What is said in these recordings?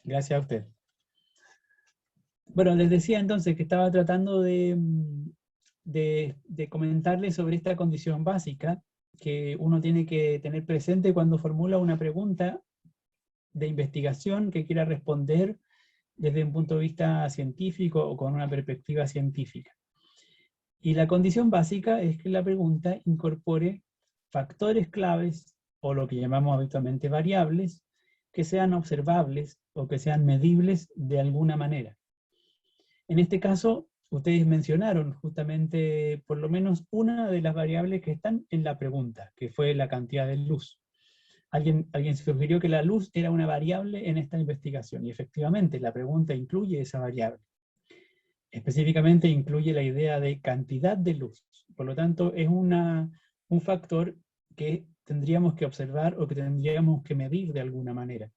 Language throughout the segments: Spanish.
Gracias a usted. Bueno, les decía entonces que estaba tratando de comentarles sobre esta condición básica que uno tiene que tener presente cuando formula una pregunta de investigación que quiera responder desde un punto de vista científico o con una perspectiva científica. Y la condición básica es que la pregunta incorpore factores claves, o lo que llamamos habitualmente variables, que sean observables o que sean medibles de alguna manera. En este caso, ustedes mencionaron justamente por lo menos una de las variables que están en la pregunta, que fue la cantidad de luz. Alguien sugirió que la luz era una variable en esta investigación, y efectivamente la pregunta incluye esa variable. Específicamente incluye la idea de cantidad de luz. Por lo tanto, es un factor que tendríamos que observar o que tendríamos que medir de alguna manera.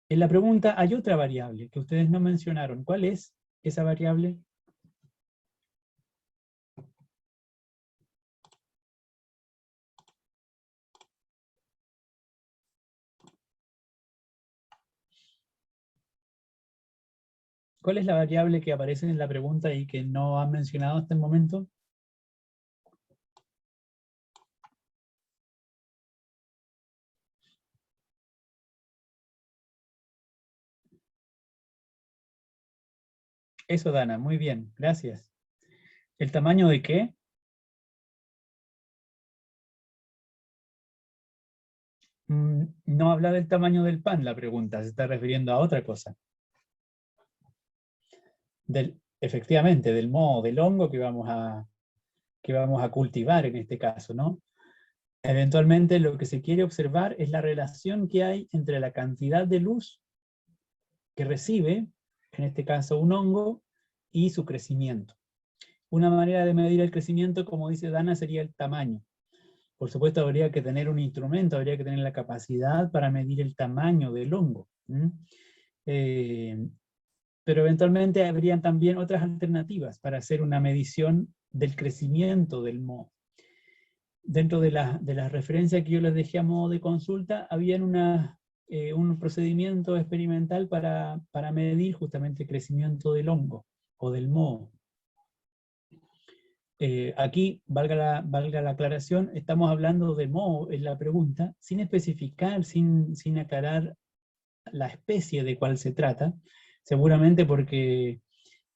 En la pregunta hay otra variable que ustedes no mencionaron. ¿Cuál es esa variable? ¿Cuál es la variable que aparece en la pregunta y que no han mencionado hasta el momento? Eso, Dana, muy bien, gracias. ¿El tamaño de qué? No habla del tamaño del pan, la pregunta, se está refiriendo a otra cosa. Efectivamente, del moho, del hongo que vamos a cultivar en este caso, ¿no? Eventualmente lo que se quiere observar es la relación que hay entre la cantidad de luz que recibe, en este caso un hongo, y su crecimiento. Una manera de medir el crecimiento, como dice Dana, sería el tamaño. Por supuesto, habría que tener un instrumento, habría que tener la capacidad para medir el tamaño del hongo. Pero eventualmente habrían también otras alternativas para hacer una medición del crecimiento del moho. Dentro de las referencias que yo les dejé a modo de consulta, habían un procedimiento experimental para medir justamente el crecimiento del hongo o del moho. Aquí, valga la aclaración, estamos hablando de moho en la pregunta, sin especificar, sin aclarar la especie de cuál se trata, seguramente porque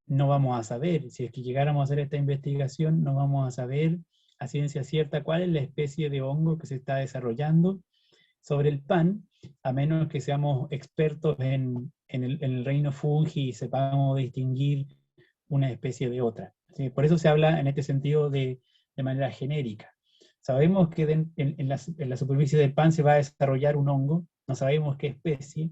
no vamos a saber, si es que llegáramos a hacer esta investigación, no vamos a saber a ciencia cierta cuál es la especie de hongo que se está desarrollando sobre el pan, a menos que seamos expertos en el reino fungi y sepamos distinguir una especie de otra. ¿Sí? Por eso se habla en este sentido de manera genérica. Sabemos que en la superficie del pan se va a desarrollar un hongo, no sabemos qué especie,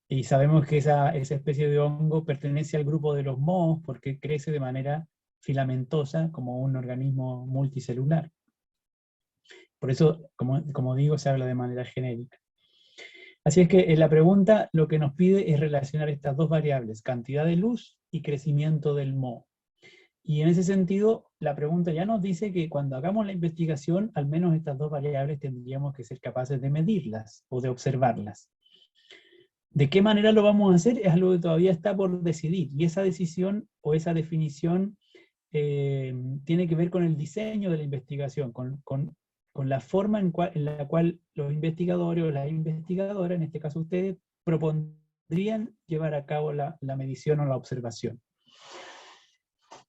y sabemos que esa especie de hongo pertenece al grupo de los mohos porque crece de manera filamentosa como un organismo multicelular. Por eso, como digo, se habla de manera genérica. Así es que en la pregunta lo que nos pide es relacionar estas dos variables, cantidad de luz y crecimiento del moho. Y en ese sentido, la pregunta ya nos dice que cuando hagamos la investigación, al menos estas dos variables tendríamos que ser capaces de medirlas o de observarlas. ¿De qué manera lo vamos a hacer? Es algo que todavía está por decidir. Y esa decisión o esa definición tiene que ver con el diseño de la investigación, con la forma en la cual los investigadores o las investigadoras, en este caso ustedes, propondrían llevar a cabo la medición o la observación.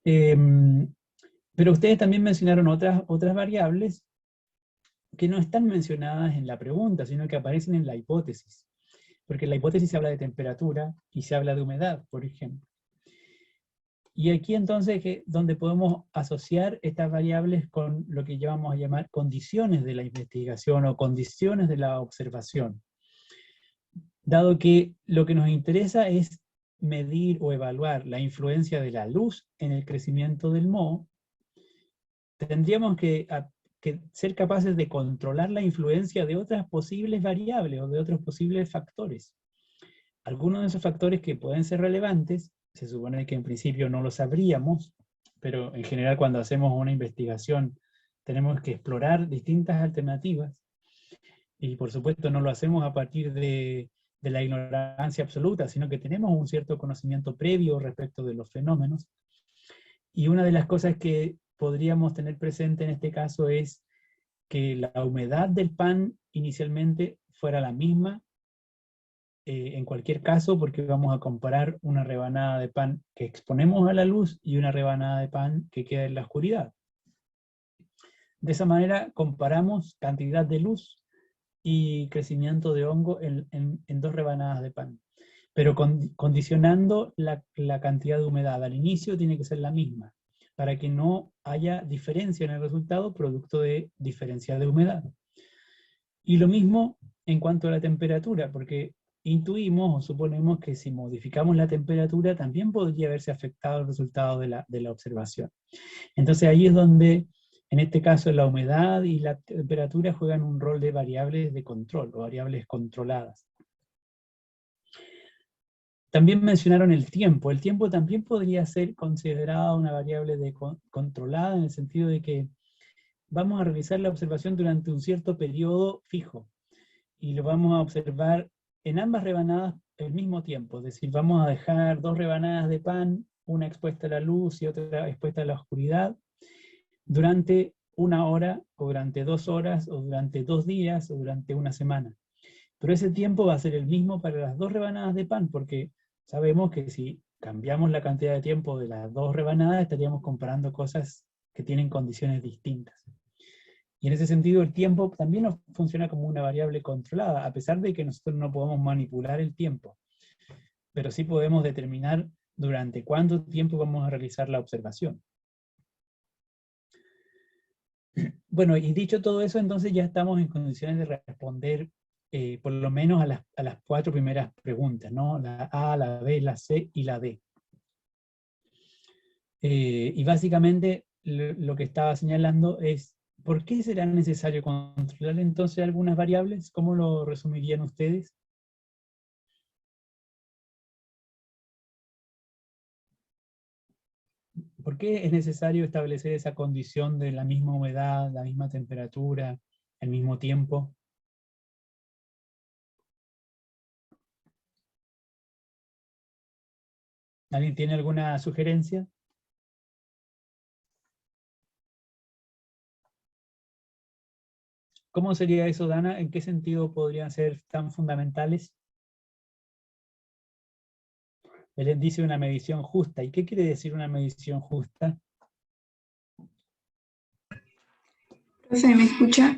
Pero ustedes también mencionaron otras variables que no están mencionadas en la pregunta, sino que aparecen en la hipótesis. Porque en la hipótesis se habla de temperatura y se habla de humedad, por ejemplo. Y aquí entonces es donde podemos asociar estas variables con lo que vamos a llamar condiciones de la investigación o condiciones de la observación. Dado que lo que nos interesa es medir o evaluar la influencia de la luz en el crecimiento del moho, tendríamos que ser capaces de controlar la influencia de otras posibles variables o de otros posibles factores. Algunos de esos factores que pueden ser relevantes, se supone que en principio no lo sabríamos, pero en general cuando hacemos una investigación tenemos que explorar distintas alternativas, y por supuesto no lo hacemos a partir de de la ignorancia absoluta, sino que tenemos un cierto conocimiento previo respecto de los fenómenos. Y una de las cosas que podríamos tener presente en este caso es que la humedad del pan inicialmente fuera la misma en cualquier caso, porque vamos a comparar una rebanada de pan que exponemos a la luz y una rebanada de pan que queda en la oscuridad. De esa manera comparamos cantidad de luz y crecimiento de hongo en dos rebanadas de pan. Pero condicionando la cantidad de humedad al inicio tiene que ser la misma, para que no haya diferencia en el resultado producto de diferencia de humedad. Y lo mismo en cuanto a la temperatura, porque intuimos o suponemos que si modificamos la temperatura también podría haberse afectado el resultado de la observación. Entonces ahí es donde, en este caso, la humedad y la temperatura juegan un rol de variables de control, o variables controladas. También mencionaron el tiempo. El tiempo también podría ser considerado una variable controlada, en el sentido de que vamos a realizar la observación durante un cierto periodo fijo, y lo vamos a observar en ambas rebanadas al mismo tiempo. Es decir, vamos a dejar dos rebanadas de pan, una expuesta a la luz y otra expuesta a la oscuridad, durante 1 hora, o durante 2 horas, o durante 2 días, o durante una semana. Pero ese tiempo va a ser el mismo para las dos rebanadas de pan, porque sabemos que si cambiamos la cantidad de tiempo de las dos rebanadas, estaríamos comparando cosas que tienen condiciones distintas. Y en ese sentido el tiempo también nos funciona como una variable controlada, a pesar de que nosotros no podemos manipular el tiempo. Pero sí podemos determinar durante cuánto tiempo vamos a realizar la observación. Bueno, y dicho todo eso, entonces ya estamos en condiciones de responder por lo menos a las 4 primeras preguntas, ¿no? La A, la B, la C y la D. Y básicamente lo que estaba señalando es, ¿por qué será necesario controlar entonces algunas variables? ¿Cómo lo resumirían ustedes? ¿Por qué es necesario establecer esa condición de la misma humedad, la misma temperatura, el mismo tiempo? ¿Alguien tiene alguna sugerencia? ¿Cómo sería eso, Dana? ¿En qué sentido podrían ser tan fundamentales? Belén dice una medición justa. ¿Y qué quiere decir una medición justa? Profe, ¿me escucha?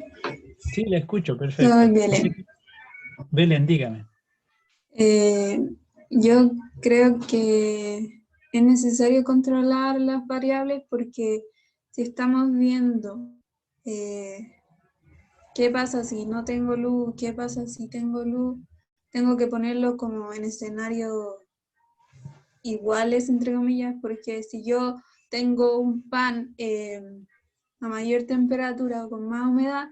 Sí, la escucho, perfecto. Soy Belén. Belén, dígame. Yo creo que es necesario controlar las variables porque si estamos viendo qué pasa si no tengo luz, qué pasa si tengo luz, tengo que ponerlo como en escenarios iguales, entre comillas, porque si yo tengo un pan a mayor temperatura o con más humedad,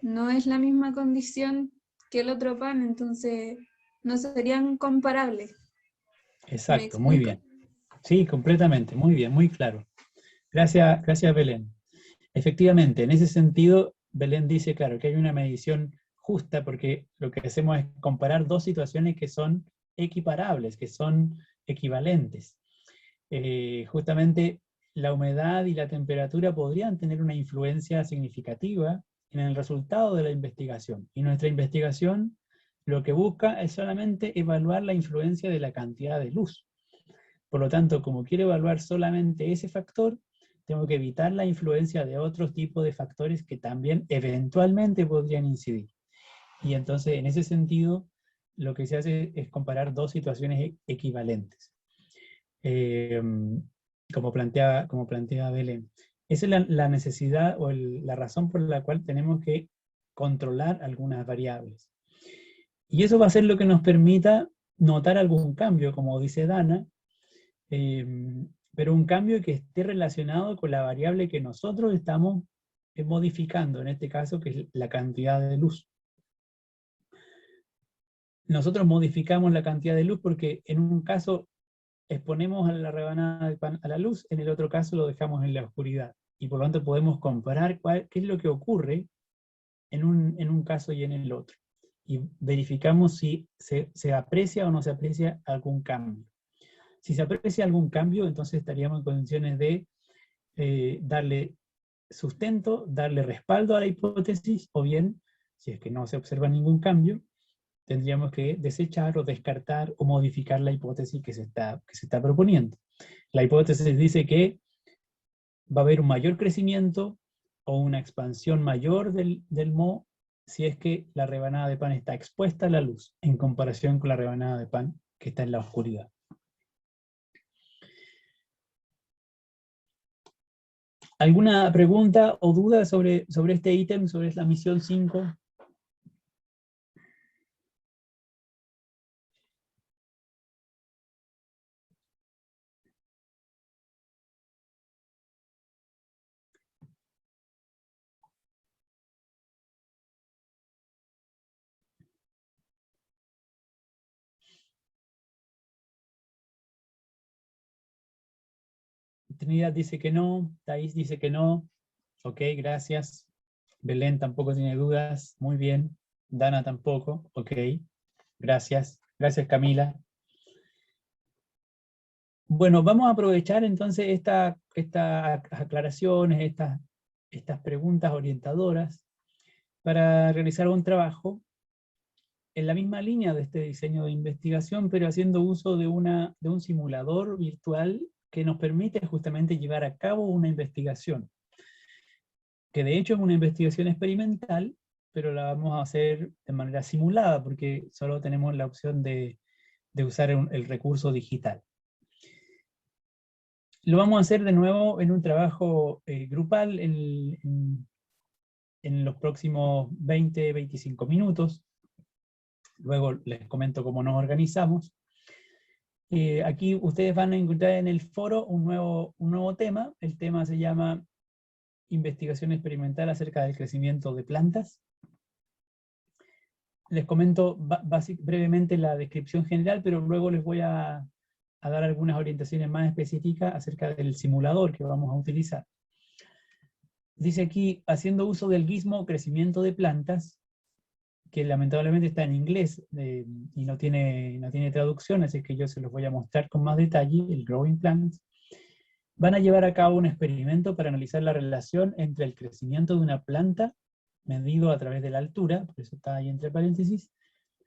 no es la misma condición que el otro pan, entonces no serían comparables. Exacto, muy bien. Sí, completamente, muy bien, muy claro. Gracias, gracias Belén. Efectivamente, en ese sentido, Belén dice, claro, que hay una medición justa porque lo que hacemos es comparar dos situaciones que son equiparables, que son equivalentes. Justamente la humedad y la temperatura podrían tener una influencia significativa en el resultado de la investigación. Y nuestra investigación lo que busca es solamente evaluar la influencia de la cantidad de luz. Por lo tanto, como quiero evaluar solamente ese factor, tengo que evitar la influencia de otros tipos de factores que también eventualmente podrían incidir. Y entonces, en ese sentido, lo que se hace es comparar dos situaciones equivalentes. Como planteaba Belén. Esa es la necesidad o la razón por la cual tenemos que controlar algunas variables. Y eso va a ser lo que nos permita notar algún cambio, como dice Dana, pero un cambio que esté relacionado con la variable que nosotros estamos modificando, en este caso, que es la cantidad de luz. Nosotros modificamos la cantidad de luz porque en un caso exponemos a la rebanada de pan a la luz, en el otro caso lo dejamos en la oscuridad. Y por lo tanto podemos comparar qué es lo que ocurre en un caso y en el otro. y verificamos si se aprecia o no se aprecia algún cambio. Si se aprecia algún cambio, entonces estaríamos en condiciones de darle sustento, darle respaldo a la hipótesis, o bien, si es que no se observa ningún cambio, tendríamos que desechar o descartar o modificar la hipótesis que se está proponiendo. La hipótesis dice que va a haber un mayor crecimiento o una expansión mayor del mo si es que la rebanada de pan está expuesta a la luz, en comparación con la rebanada de pan que está en la oscuridad. ¿Alguna pregunta o duda sobre este ítem, sobre la misión 5? Trinidad dice que no, Thais dice que no. Ok, gracias. Belén tampoco tiene dudas, muy bien. Dana tampoco, ok. Gracias. Gracias, Camila. Bueno, vamos a aprovechar entonces estas aclaraciones, estas preguntas orientadoras, para realizar un trabajo en la misma línea de este diseño de investigación, pero haciendo uso de un simulador virtual que nos permite justamente llevar a cabo una investigación, que de hecho es una investigación experimental, pero la vamos a hacer de manera simulada, porque solo tenemos la opción de usar el recurso digital. Lo vamos a hacer de nuevo en un trabajo grupal en los próximos 20-25 minutos. Luego les comento cómo nos organizamos. Aquí ustedes van a encontrar en el foro un nuevo tema. El tema se llama Investigación experimental acerca del crecimiento de plantas. Les comento brevemente la descripción general, pero luego les voy a dar algunas orientaciones más específicas acerca del simulador que vamos a utilizar. Dice aquí, haciendo uso del gizmo crecimiento de plantas, que lamentablemente está en inglés y no tiene traducción, así que yo se los voy a mostrar con más detalle, el Growing Plants. Van a llevar a cabo un experimento para analizar la relación entre el crecimiento de una planta, medido a través de la altura, por eso está ahí entre paréntesis,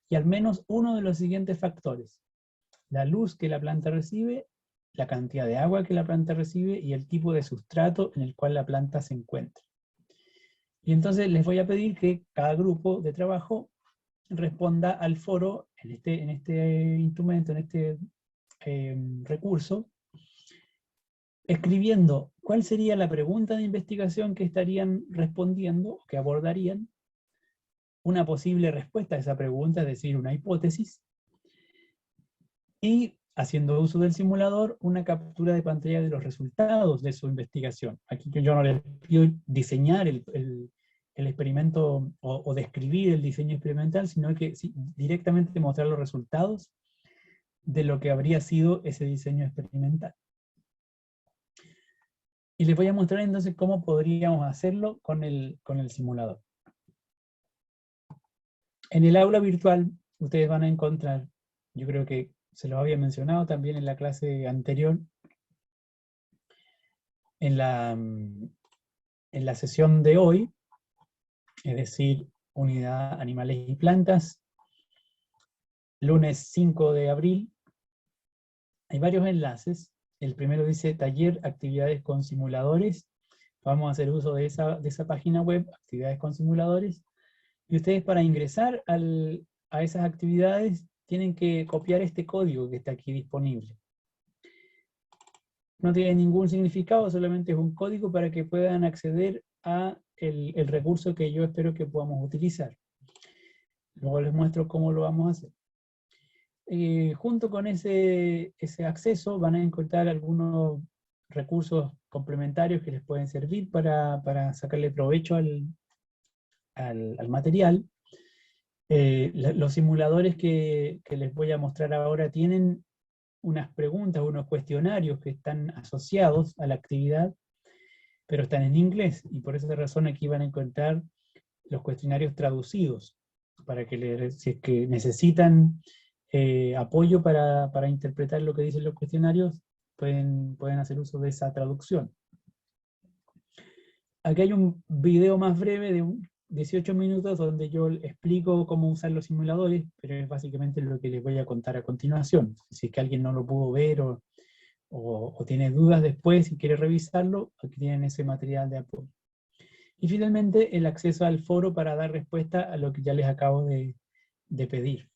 y al menos uno de los siguientes factores: la luz que la planta recibe, la cantidad de agua que la planta recibe y el tipo de sustrato en el cual la planta se encuentra. Y entonces les voy a pedir que cada grupo de trabajo responda al foro en este instrumento, en este recurso, escribiendo cuál sería la pregunta de investigación que estarían respondiendo, que abordarían, una posible respuesta a esa pregunta, es decir, una hipótesis, y haciendo uso del simulador, una captura de pantalla de los resultados de su investigación. Aquí yo no les pido diseñar el experimento o describir el diseño experimental, sino que directamente mostrar los resultados de lo que habría sido ese diseño experimental. Y les voy a mostrar entonces cómo podríamos hacerlo con el simulador. En el aula virtual ustedes van a encontrar, yo creo que se lo había mencionado también en la clase anterior, en la sesión de hoy, es decir, unidad animales y plantas, lunes 5 de abril, hay varios enlaces. El primero dice taller actividades con simuladores. Vamos a hacer uso de esa página web, actividades con simuladores, y ustedes, para ingresar a esas actividades, tienen que copiar este código que está aquí disponible. No tiene ningún significado, solamente es un código para que puedan acceder a el recurso que yo espero que podamos utilizar. Luego les muestro cómo lo vamos a hacer. Junto con ese acceso van a encontrar algunos recursos complementarios que les pueden servir para sacarle provecho al material. Los simuladores que les voy a mostrar ahora tienen unas preguntas, unos cuestionarios que están asociados a la actividad, pero están en inglés, y por esa razón aquí van a encontrar los cuestionarios traducidos. para que si es que necesitan apoyo para interpretar lo que dicen los cuestionarios, pueden hacer uso de esa traducción. Aquí hay un video más breve de 18 minutos donde yo explico cómo usar los simuladores, pero es básicamente lo que les voy a contar a continuación. Si es que alguien no lo pudo ver o tiene dudas después y quiere revisarlo, aquí tienen ese material de apoyo. Y finalmente, el acceso al foro para dar respuesta a lo que ya les acabo de pedir.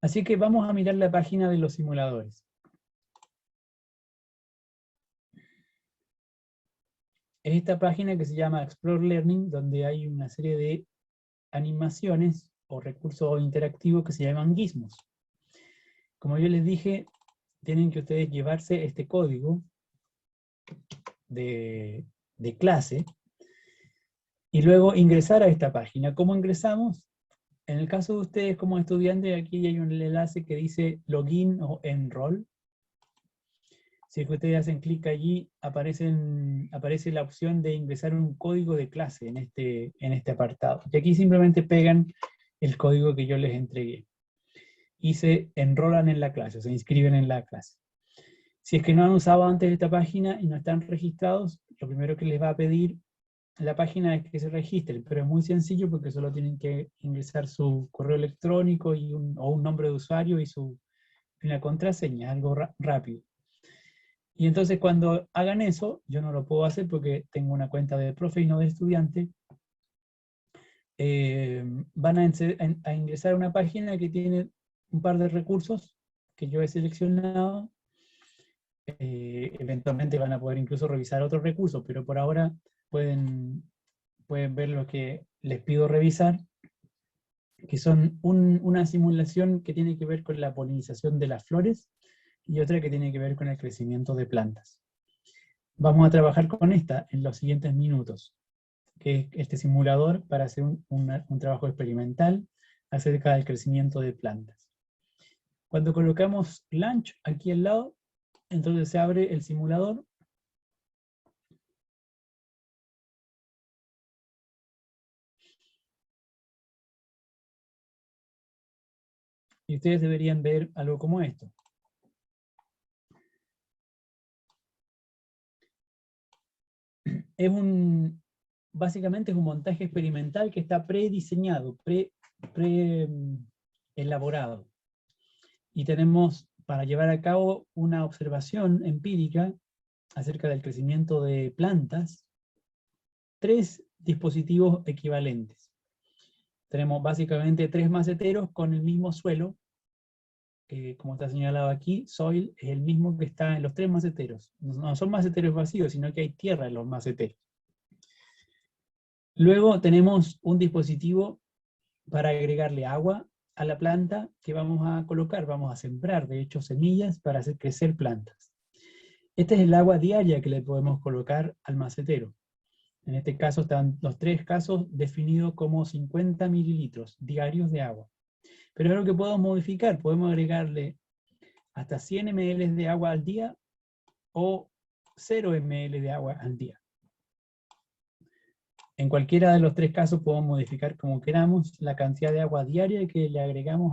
Así que vamos a mirar la página de los simuladores. Es esta página que se llama Explore Learning, donde hay una serie de animaciones o recursos interactivos que se llaman gizmos. Como yo les dije, tienen que ustedes llevarse este código de clase y luego ingresar a esta página. ¿Cómo ingresamos? En el caso de ustedes como estudiantes, aquí hay un enlace que dice Login o Enroll. Si es que ustedes hacen clic allí, aparece la opción de ingresar un código de clase en este apartado. Y aquí simplemente pegan el código que yo les entregué. Y se enrolan en la clase, se inscriben en la clase. Si es que no han usado antes esta página y no están registrados, lo primero que les va a pedir la página es que se registren, pero es muy sencillo porque solo tienen que ingresar su correo electrónico o un nombre de usuario y una contraseña, algo rápido. Y entonces cuando hagan eso, yo no lo puedo hacer porque tengo una cuenta de profe y no de estudiante, van a ingresar a una página que tiene un par de recursos que yo he seleccionado. Eventualmente van a poder incluso revisar otros recursos, pero por ahora pueden ver lo que les pido revisar, que son una simulación que tiene que ver con la polinización de las flores y otra que tiene que ver con el crecimiento de plantas. Vamos a trabajar con esta en los siguientes minutos, que es este simulador para hacer un trabajo experimental acerca del crecimiento de plantas. Cuando colocamos Launch aquí al lado, entonces se abre el simulador. Y ustedes deberían ver algo como esto. Básicamente es un montaje experimental que está prediseñado, elaborado. Y tenemos para llevar a cabo una observación empírica acerca del crecimiento de plantas, 3 dispositivos equivalentes. Tenemos básicamente 3 maceteros con el mismo suelo, como está señalado aquí, soil es el mismo que está en los 3 maceteros. No son maceteros vacíos, sino que hay tierra en los maceteros. Luego tenemos un dispositivo para agregarle agua a la planta que vamos a colocar, vamos a sembrar, de hecho, semillas para hacer crecer plantas. Este es el agua diaria que le podemos colocar al macetero. En este caso están los 3 casos definidos como 50 mililitros diarios de agua. Pero es lo que podemos modificar, podemos agregarle hasta 100 ml de agua al día o 0 ml de agua al día. En cualquiera de los 3 casos podemos modificar como queramos la cantidad de agua diaria que le agregamos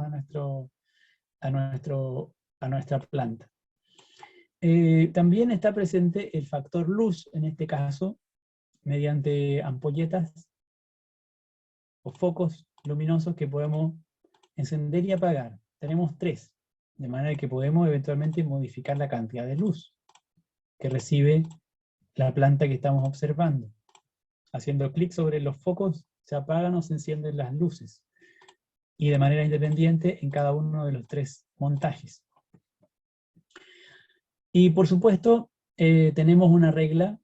a nuestra planta. También está presente el factor luz, en este caso, mediante ampolletas o focos luminosos que podemos encender y apagar. Tenemos 3, de manera que podemos eventualmente modificar la cantidad de luz que recibe la planta que estamos observando. Haciendo clic sobre los focos, se apagan o se encienden las luces, y de manera independiente en cada uno de los 3 montajes. Y por supuesto, tenemos una regla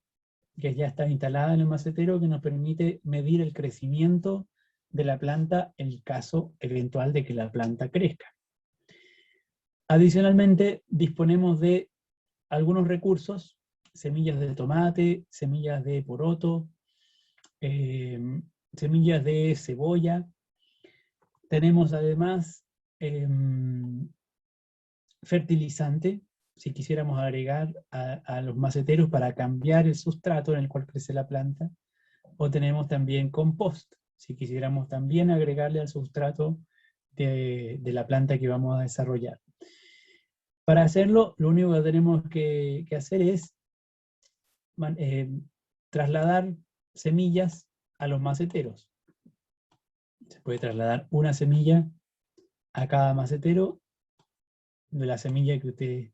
que ya está instalada en el macetero que nos permite medir el crecimiento de la planta en el caso eventual de que la planta crezca. Adicionalmente, disponemos de algunos recursos, semillas de tomate, semillas de poroto, semillas de cebolla. Tenemos además fertilizante, si quisiéramos agregar a los maceteros para cambiar el sustrato en el cual crece la planta. O tenemos también compost, si quisiéramos también agregarle al sustrato de la planta que vamos a desarrollar. Para hacerlo, lo único que tenemos que hacer es trasladar semillas a los maceteros. Se puede trasladar una semilla a cada macetero de la semilla que ustedes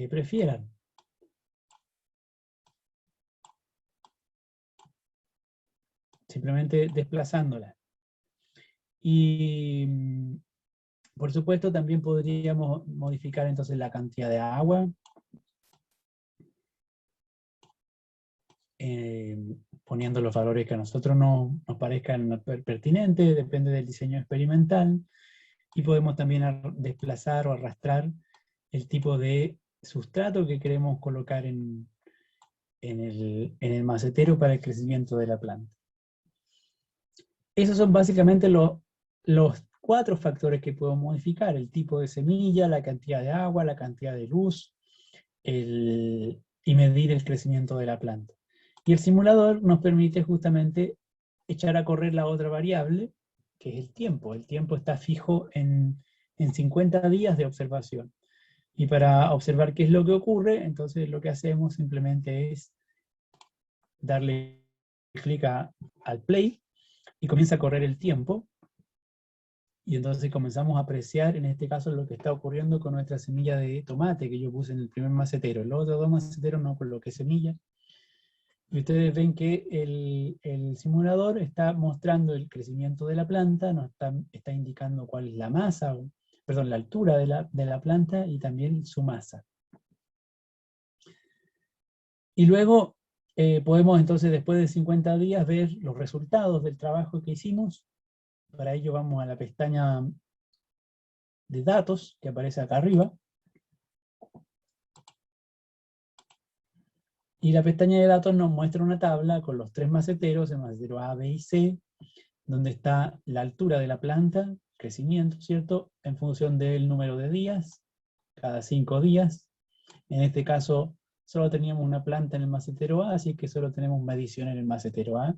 prefieran. Simplemente desplazándola. Y por supuesto también podríamos modificar entonces la cantidad de agua, poniendo los valores que a nosotros nos parezcan pertinentes, depende del diseño experimental, y podemos también desplazar o arrastrar el tipo de sustrato que queremos colocar en el macetero para el crecimiento de la planta. Esos son básicamente los 4 factores que podemos modificar: el tipo de semilla, la cantidad de agua, la cantidad de luz, y medir el crecimiento de la planta. Y el simulador nos permite justamente echar a correr la otra variable, que es el tiempo. El tiempo está fijo en 50 días de observación. Y para observar qué es lo que ocurre, entonces lo que hacemos simplemente es darle clic al play, y comienza a correr el tiempo, y entonces comenzamos a apreciar, en este caso, lo que está ocurriendo con nuestra semilla de tomate que yo puse en el primer macetero. En los otros 2 maceteros no coloqué semilla, y ustedes ven que el simulador está mostrando el crecimiento de la planta, nos está indicando cuál es la masa, perdón, la altura de la planta, y también su masa. Y luego podemos entonces, después de 50 días, ver los resultados del trabajo que hicimos. Para ello vamos a la pestaña de datos, que aparece acá arriba. Y la pestaña de datos nos muestra una tabla con los 3 maceteros, el macetero A, B y C, donde está la altura de la planta, crecimiento, ¿cierto?, en función del número de días, cada 5 días. En este caso, solo teníamos una planta en el macetero A, así que solo tenemos medición en el macetero A.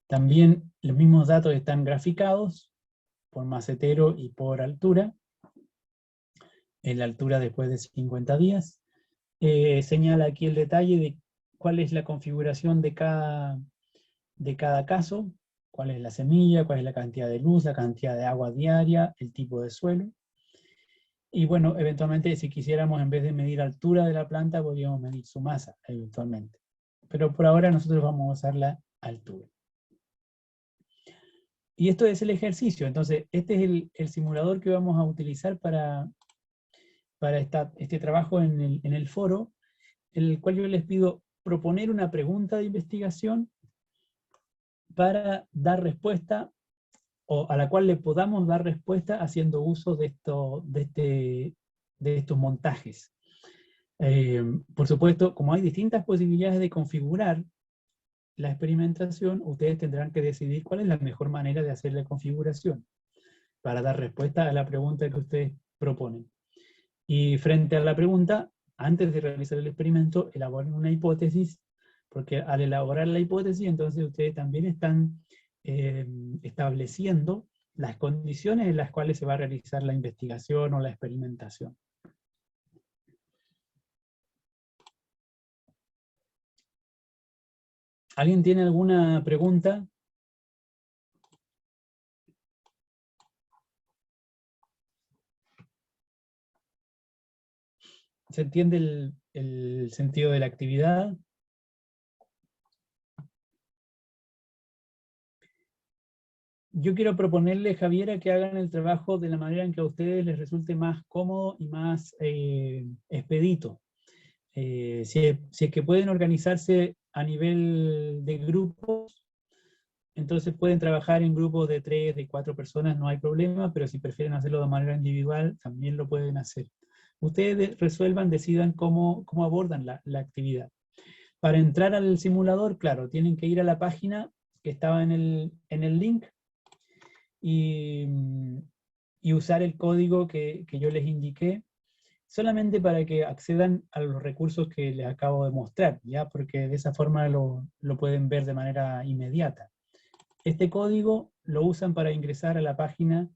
También los mismos datos están graficados por macetero y por altura. En la altura después de 50 días. Señala aquí el detalle de cuál es la configuración de cada caso, cuál es la semilla, cuál es la cantidad de luz, la cantidad de agua diaria, el tipo de suelo. Y bueno, eventualmente, si quisiéramos, en vez de medir altura de la planta, podríamos medir su masa, eventualmente. Pero por ahora nosotros vamos a usar la altura. Y esto es el ejercicio. Entonces, este es el simulador que vamos a utilizar para este trabajo en el foro, en el cual yo les pido proponer una pregunta de investigación para dar respuesta, o a la cual le podamos dar respuesta haciendo uso de estos montajes. Por supuesto, como hay distintas posibilidades de configurar la experimentación, ustedes tendrán que decidir cuál es la mejor manera de hacer la configuración para dar respuesta a la pregunta que ustedes proponen. Y frente a la pregunta, antes de realizar el experimento, elaboren una hipótesis, porque al elaborar la hipótesis, entonces ustedes también están estableciendo las condiciones en las cuales se va a realizar la investigación o la experimentación. ¿Alguien tiene alguna pregunta? ¿Se entiende el sentido de la actividad? Yo quiero proponerle, Javiera, que hagan el trabajo de la manera en que a ustedes les resulte más cómodo y más expedito. Si es que pueden organizarse a nivel de grupos, entonces pueden trabajar en grupos de 3, de 4 personas, no hay problema, pero si prefieren hacerlo de manera individual, también lo pueden hacer. Ustedes resuelvan, decidan cómo abordan la actividad. Para entrar al simulador, claro, tienen que ir a la página que estaba en el link, y usar el código que yo les indiqué, solamente para que accedan a los recursos que les acabo de mostrar, ¿ya? Porque de esa forma lo pueden ver de manera inmediata. Este código lo usan para ingresar a la página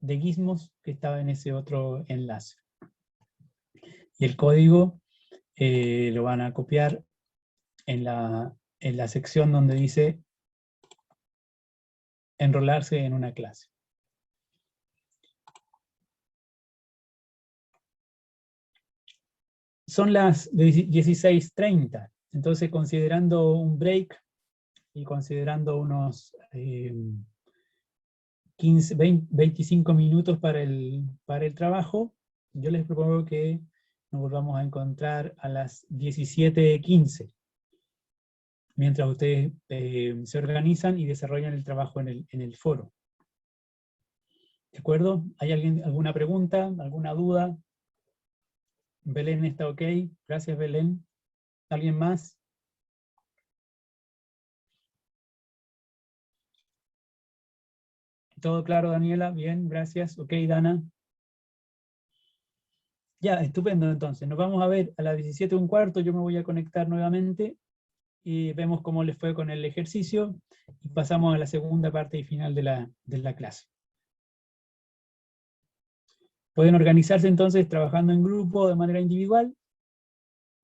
de Gizmos que estaba en ese otro enlace. Y el código lo van a copiar en la sección donde dice enrolarse en una clase. Son las 16:30, entonces considerando un break y considerando unos 25 minutos para el trabajo, yo les propongo que nos volvamos a encontrar a las 17:15, mientras ustedes se organizan y desarrollan el trabajo en el foro. ¿De acuerdo? ¿Hay alguna pregunta, alguna duda? Belén está ok. Gracias, Belén. ¿Alguien más? ¿Todo claro, Daniela? Bien, gracias. Ok, Dana. Ya, estupendo entonces. Nos vamos a ver a las 17:15. Yo me voy a conectar nuevamente y vemos cómo les fue con el ejercicio y pasamos a la segunda parte y final de la clase. Pueden organizarse entonces trabajando en grupo, de manera individual,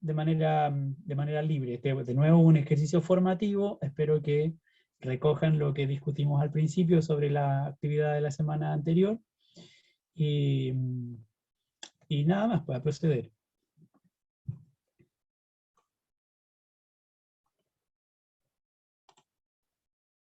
de manera libre. De nuevo un ejercicio formativo. Espero que recojan lo que discutimos al principio sobre la actividad de la semana anterior. Y nada más para proceder.